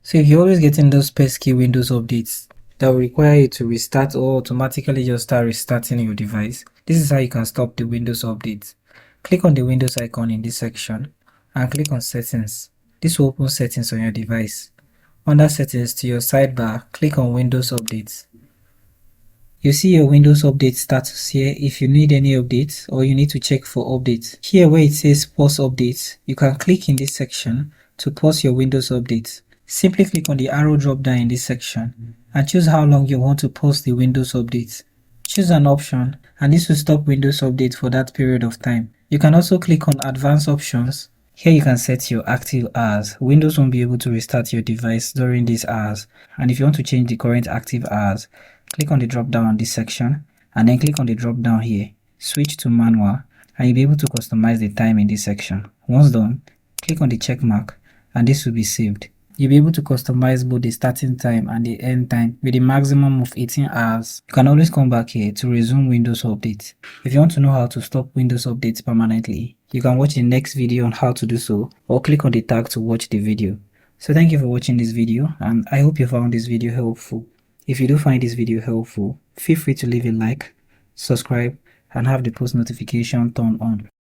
So if you're always getting those pesky Windows updates that will require you to restart or automatically just start restarting your device, this is how you can stop the Windows updates. Click on the Windows icon in this section and click on Settings. This will open Settings on your device. Under Settings to your sidebar, click on Windows Updates. You see your Windows update status here if you need any updates or you need to check for updates. Here where it says pause updates, you can click in this section to pause your Windows updates. Simply click on the arrow drop down in this section and choose how long you want to pause the Windows updates. Choose an option and this will stop Windows update for that period of time. You can also click on advanced options. Here you can set your active hours. Windows won't be able to restart your device during these hours, and if you want to change the current active hours, click on the drop down on this section and then click on the drop down here, switch to manual, and you'll be able to customize the time in this section. Once done, click on the check mark and this will be saved. You'll be able to customize both the starting time and the end time with a maximum of 18 hours. You can always come back here to resume Windows updates. If you want to know how to stop Windows updates permanently, you can watch the next video on how to do so or click on the tag to watch the video. So thank you for watching this video and I hope you found this video helpful. If you do find this video helpful, feel free to leave a like, subscribe and have the post notification turned on.